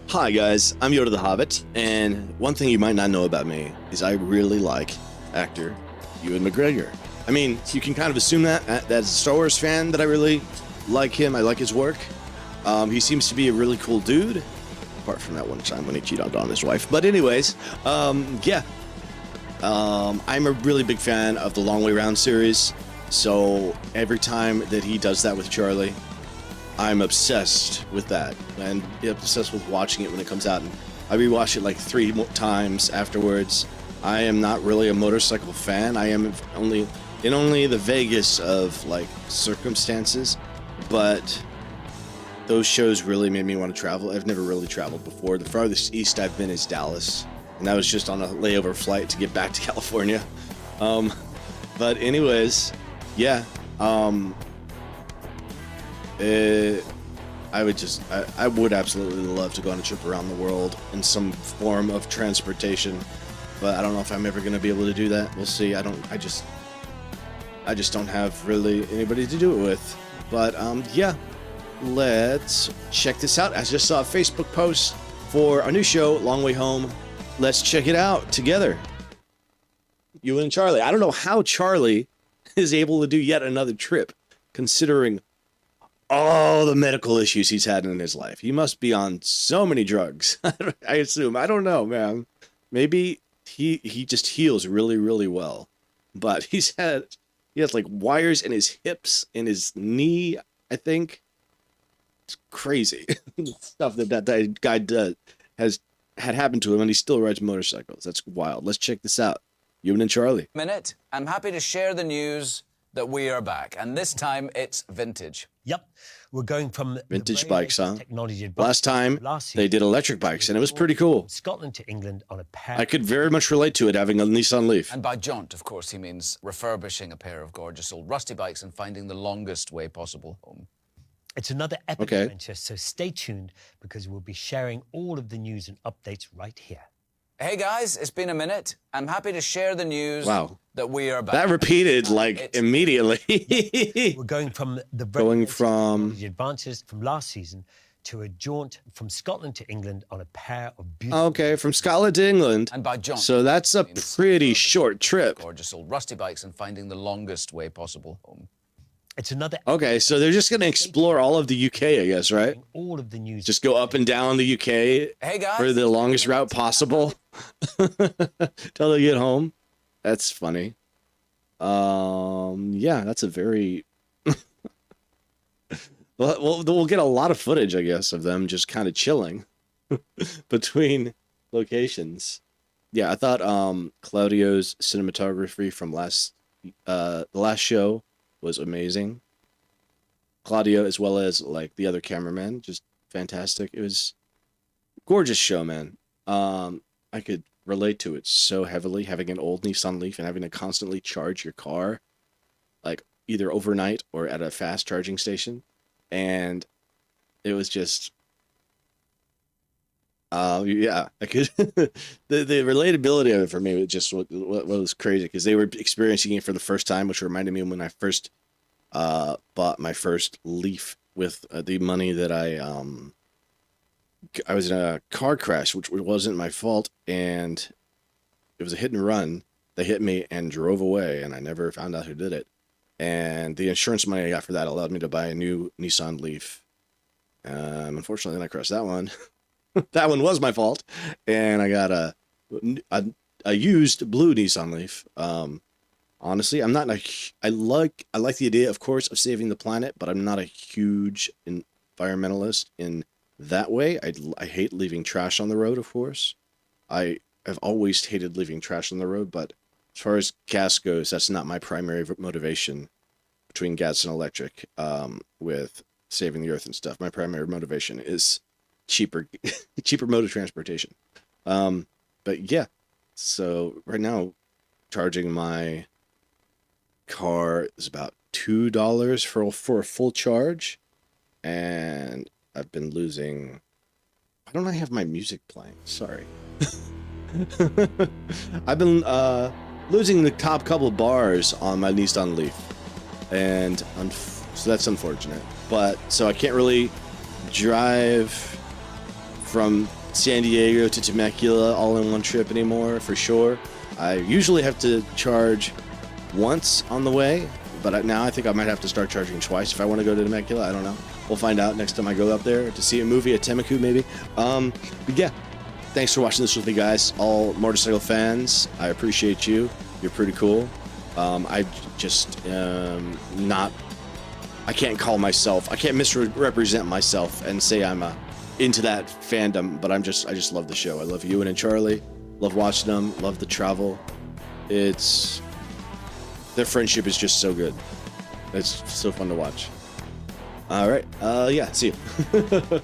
Hi guys, I'm YodatheHobbit, and one thing you might not know about me is I really like actor Ewan McGregor. I mean, you can kind of assume that as a Star Wars fan that I really like him. I like his work. He seems to be a really cool dude, apart from that one time when he cheated on his wife. But anyways, yeah. I'm a really big fan of the Long Way Round series, so every time that he does that with Charlie, I'm obsessed with that, and obsessed with watching it when it comes out. And I rewatched it like 3 times afterwards. I am not really a motorcycle fan. I am only the vaguest of like circumstances, but those shows really made me want to travel. I've never really traveled before. The farthest east I've been is Dallas, and that was just on a layover flight to get back to California. But anyways, yeah. I would absolutely love to go on a trip around the world in some form of transportation, but I don't know if I'm ever going to be able to do that. We'll see. I just don't have really anybody to do it with. But yeah, let's check this out. I just saw a Facebook post for our new show, Long Way Home. Let's check it out together. Ewan and Charley. I don't know how Charlie is able to do yet another trip, considering all the medical issues he's had in his life. He must be on so many drugs. I assume. I don't know, man. Maybe he just heals really, really well. But he has like wires in his hips, in his knee, I think. It's crazy. Stuff that guy has had happened to him, and he still rides motorcycles. That's wild. Let's check this out. Ewan and Charley. Minute. I'm happy to share the news that we are back, and this time it's vintage. Yep, we're going from vintage bikes, huh? Technology last time they did electric bikes, and it was pretty cool. Scotland to England on a pair. I could very much relate to it, having a Nissan Leaf. And by jaunt, of course, he means refurbishing a pair of gorgeous old rusty bikes and finding the longest way possible home. It's another epic adventure, so stay tuned because we'll be sharing all of the news and updates right here. Hey guys, it's been a minute. I'm happy to share the news that we are back. That repeated like immediately. We're going from the advances from last season to a jaunt from Scotland to England on a pair of beautiful... Okay, from Scotland to England. And by jaunt, so that's a pretty short trip. Gorgeous old rusty bikes and finding the longest way possible home. It's another... Okay, so they're just going to explore all of the UK, I guess, right? All of the news. Just go up and down the UK for the longest route possible till they get home. That's funny. Yeah, that's a very... we'll get a lot of footage, I guess, of them just kind of chilling between locations. Yeah, I thought Claudio's cinematography from the last show was amazing. Claudio, as well as like the other cameraman, just fantastic. It was a gorgeous show, man. I could relate to it so heavily, having an old Nissan Leaf and having to constantly charge your car, like either overnight or at a fast charging station. And it was just, yeah, I could, the relatability of it for me was just what was crazy, because they were experiencing it for the first time, which reminded me of when I first bought my first Leaf with the money that I was in a car crash, which wasn't my fault, and it was a hit and run. They hit me and drove away, and I never found out who did it. And the insurance money I got for that allowed me to buy a new Nissan Leaf. Unfortunately, then I crashed that one. That one was my fault, and I got a used blue Nissan Leaf. Honestly, I'm not I like the idea, of course, of saving the planet, but I'm not a huge environmentalist in that way. I hate leaving trash on the road, of course. I have always hated leaving trash on the road, but as far as gas goes, that's not my primary motivation between gas and electric, with saving the earth and stuff. My primary motivation is cheaper mode of transportation. But yeah, so right now, charging my car is about $2 for a full charge, and I've been losing... Why don't I have my music playing? Sorry. I've been losing the top couple of bars on my Nissan Leaf, and so that's unfortunate. But so I can't really drive from San Diego to Temecula all in one trip anymore, for sure. I usually have to charge once on the way, but now I think I might have to start charging twice if I want to go to Temecula. I don't know. We'll find out next time I go up there to see a movie at Temuco, maybe. But yeah, thanks for watching this with me, guys. All motorcycle fans, I appreciate you. You're pretty cool. I just not. I can't call myself. I can't misrepresent myself and say I'm into that fandom. But I just love the show. I love Ewan and Charley. Love watching them. Love the travel. Their friendship is just so good. It's so fun to watch. All right. Yeah. See you.